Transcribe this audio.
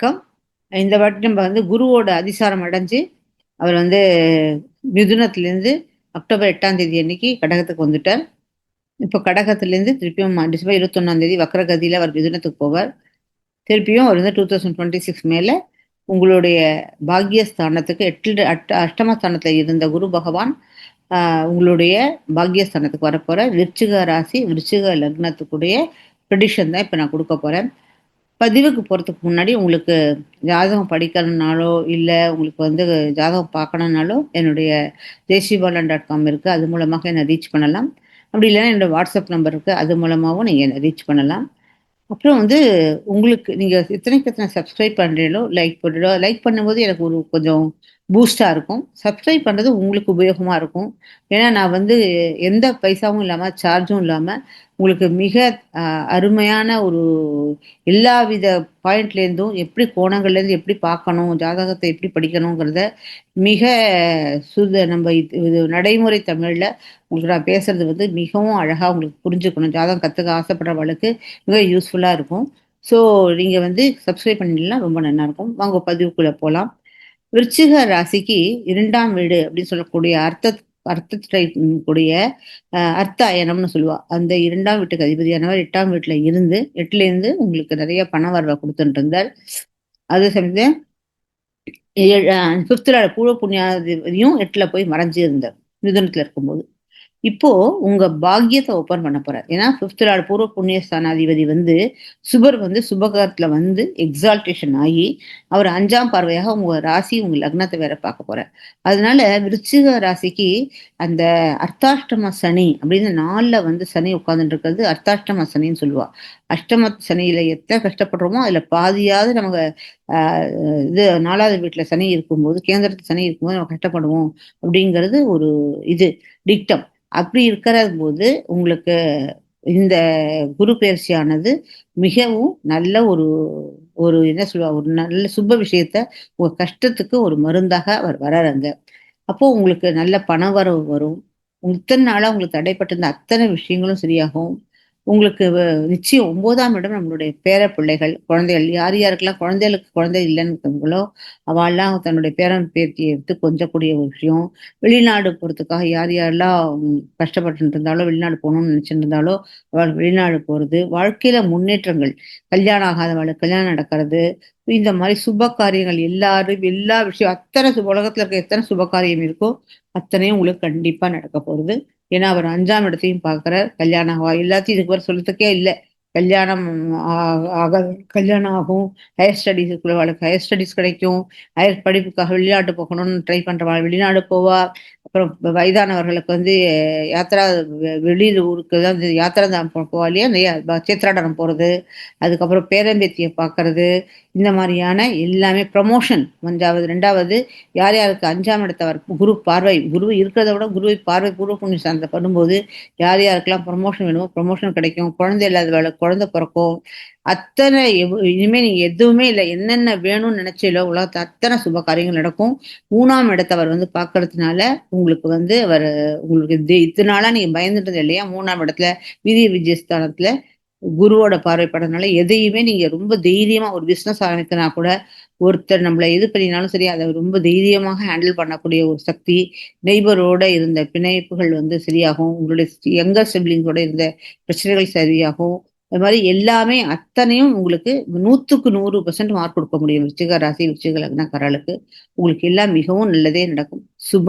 வணக்கம். இந்த வாட்டி நம்ம குருவோட அதிசாரம் அடைஞ்சு, அவர் மிதுனத்திலேருந்து அக்டோபர் 8ஆம் தேதி அன்னைக்கு கடகத்துக்கு வந்துட்டார். இப்போ கடகத்திலேருந்து திருப்பியும் டிசம்பர் 21ஆம் தேதி வக்ரகதியில அவர் மிதுனத்துக்கு போவார். திருப்பியும் அவர் 2026 மேல உங்களுடைய பாக்கியஸ்தானத்துக்கு அஷ்டமஸ்தானத்துல இருந்த குரு பகவான் உங்களுடைய பாக்கியஸ்தானத்துக்கு வரப்போறார். விருச்சிக ராசி, விருச்சிக லக்னத்துக்குடைய ப்ரெடிக்ஷன் தான் இப்ப நான் குடுக்க போறேன். பதிவுக்கு போறதுக்கு முன்னாடி உங்களுக்கு ஜாதகம் படிக்கணும்னாலோ, இல்ல உங்களுக்கு ஜாதகம் பார்க்கணும்னாலோ, என்னுடைய ஜெயஸ்ரீபாலன்.com இருக்கு. அது மூலமாக என்ன ரீச் பண்ணலாம். அப்படி இல்லன்னா என்னோட வாட்ஸ்அப் நம்பர் இருக்கு. அது மூலமாவும் நீங்க என்ன ரீச் பண்ணலாம். அப்புறம் உங்களுக்கு நீங்க எத்தனைக்கு எத்தனை சப்ஸ்கிரைப் பண்றீங்களோ, லைக் போடுறோ லைக் பண்ணும்போது எனக்கு ஒரு கொஞ்சம் பூஸ்ட்டா இருக்கும். சப்ஸ்கிரைப் பண்றது உங்களுக்கு உபயோகமா இருக்கும். ஏன்னா நான் எந்த பைசாவும் இல்லாம, சார்ஜும் இல்லாம உங்களுக்கு மிக அருமையான ஒரு எல்லாவித பாயிண்ட்லேருந்தும் எப்படி கோணங்கள்லேருந்து எப்படி பார்க்கணும், ஜாதகத்தை எப்படி படிக்கணுங்கிறத மிக நம்ம இது நடைமுறை தமிழ்ல உங்களுக்கு நான் பேசுறது மிகவும் அழகா உங்களுக்கு புரிஞ்சுக்கணும். ஜாதகம் கத்துக்க ஆசைப்படுறவங்களுக்கு மிக யூஸ்ஃபுல்லா இருக்கும். ஸோ நீங்க சப்ஸ்கிரைப் பண்ணிடலாம். ரொம்ப நல்லா இருக்கும். வாங்க பதிவுக்குள்ள போலாம். விருச்சிக ராசிக்கு 2ஆம் வீடு அப்படின்னு சொல்லக்கூடிய அர்த்தத்தை கூடிய அர்த்த அயனம்னு சொல்லுவா. அந்த 2ஆம் வீட்டுக்கு அதிபதியானவர் 8ஆம் வீட்டுல இருந்து 8ல இருந்து உங்களுக்கு நிறைய பண வரவை கொடுத்துட்டு இருந்தார். அதே சமயத்துல 5th பூர்வ புண்ணியாதிபதியும் 8ல போய் மறைஞ்சு இருந்தார் மிதுனத்துல இருக்கும்போது. இப்போ உங்க பாக்கியத்தை ஓபன் பண்ண போறார். ஏன்னா 5th லார்ட் பூர்வ புண்ணியஸ்தானாதிபதி சுபர் சுபகரத்துல எக்ஸால்டேஷன் ஆகி அவர் 5ஆம் பார்வையாக உங்க ராசி உங்க லக்னத்தை வேற பார்க்க போறார். அதனால விருச்சிக ராசிக்கு அந்த அர்த்தாஷ்டம சனி அப்படின்னு 4ல சனி உட்கார்ந்துட்டு இருக்கிறது அர்த்தாஷ்டம சனின்னு சொல்லுவா. அஷ்டம சனியில எத்தனை கஷ்டப்படுறோமோ அதுல பாதியாவது நமக்கு இது 4வது வீட்டுல சனி இருக்கும்போது, கேந்திரத்து சனி இருக்கும்போது நம்ம கஷ்டப்படுவோம் அப்படிங்கிறது ஒரு இது டிக்டம். அப்படி இருக்கிற போது உங்களுக்கு இந்த குரு பயிற்சியானது மிகவும் நல்ல ஒரு ஒரு என்ன சொல்லுவா, ஒரு நல்ல சுப விஷயத்த உங்க கஷ்டத்துக்கு ஒரு மருந்தாக அவர் வர்றாருங்க. அப்போ உங்களுக்கு நல்ல பண வரவு வரும். இத்தனை நாளா உங்களுக்கு தடைப்பட்டிருந்த அத்தனை விஷயங்களும் சரியாகும். உங்களுக்கு நிச்சயம் 9ஆம் இடம் நம்மளுடைய பேர பிள்ளைகள், குழந்தைகள். யார் யாருக்கெல்லாம் குழந்தைகளுக்கு குழந்தை இல்லைன்னு இருக்காங்களோ அவெல்லாம் தன்னுடைய பேரன் பேத்தியை எடுத்து கொஞ்சக்கூடிய ஒரு விஷயம். வெளிநாடு போறதுக்காக யார் யாரெல்லாம் கஷ்டப்பட்டு இருந்தாலோ, வெளிநாடு போகணும்னு நினைச்சிட்டு இருந்தாலோ அவள் வெளிநாடு போறது, வாழ்க்கையில முன்னேற்றங்கள், கல்யாணம் ஆகாதவளுக்கு கல்யாணம் நடக்கிறது, இந்த மாதிரி சுப காரியங்கள் எல்லாரும் எல்லா விஷயம் அத்தனை உலகத்துல இருக்க எத்தனை சுப காரியம் இருக்கோ அத்தனையும் உங்களுக்கு கண்டிப்பா நடக்க போகுது. ஏன்னா அவர் 5ஆம் இடத்தையும் பார்க்கிறார். கல்யாணம் எல்லாத்தையும் இதுக்கு வர சொல்றதுக்கே இல்லை. கல்யாணம் ஆக கல்யாணம் ஆகும். ஹையர் ஸ்டடீஸ் இருக்கிறவளுக்கு ஹையர் ஸ்டடீஸ் கிடைக்கும். ஹையர் படிப்புக்காக வெளிநாட்டு போகணும்னு ட்ரை பண்றவள் வெளிநாடு போவா. அப்புறம் வயதானவர்களுக்கு யாத்திரா வெளியில் ஊருக்கு தான் யாத்திரை தான் போவா இல்லையா, சேத்ராடனம் போறது, அதுக்கப்புறம் பேரம்பேத்தியை பார்க்கறது, இந்த மாதிரியான எல்லாமே ப்ரமோஷன். 2வது யார் யாருக்கு 5ஆம் இடத்தவர் குரு பார்வை, குரு இருக்கிறத விட குருவை பார்வை பூர்வ புண்ணிய ஸ்தானத்தை பண்ணும்போது யார் யாருக்கெல்லாம் ப்ரமோஷன் வேணுமோ ப்ரமோஷன் கிடைக்கும். குழந்தை இல்லாத குழந்தை பிறக்கும். அத்தனை இனிமே நீங்க எதுவுமே இல்லை, என்னென்ன வேணும்னு நினைச்சீங்களோ உலகத்தை அத்தனை சுப காரியங்கள் நடக்கும். 3ஆம் இடத்தவர் பார்க்கறதுனால உங்களுக்கு அவர் உங்களுக்கு இத்தனை நாளா நீங்க பயந்துட்டது இல்லையா, 3ஆம் இடத்துல வீரிய விஜயஸ்தானத்துல குருவோட பார்வைப்படனால எதையுமே நீங்க ரொம்ப தைரியமா ஒரு பிசினஸ் ஆரம்பிக்கனா கூட, ஒருத்தர் நம்மளை எது பண்ணினாலும் சரி அதை ரொம்ப தைரியமாக ஹேண்டில் பண்ணக்கூடிய ஒரு சக்தி. நெய்பரோட இருந்த பிணைப்புகள் சரியாகும். உங்களுடைய யங்கர் சிப்ளிங்கோட இருந்த பிரச்சனைகள் சரியாகும். அது மாதிரி எல்லாமே அத்தனையும் உங்களுக்கு 100க்கு 100% மார்க் கொடுக்க முடியும். விருச்சிக ராசி, விருச்சிக லக்னக்காரர்களுக்கு உங்களுக்கு எல்லாம் மிகவும் நல்லதே நடக்கும். சுபம்.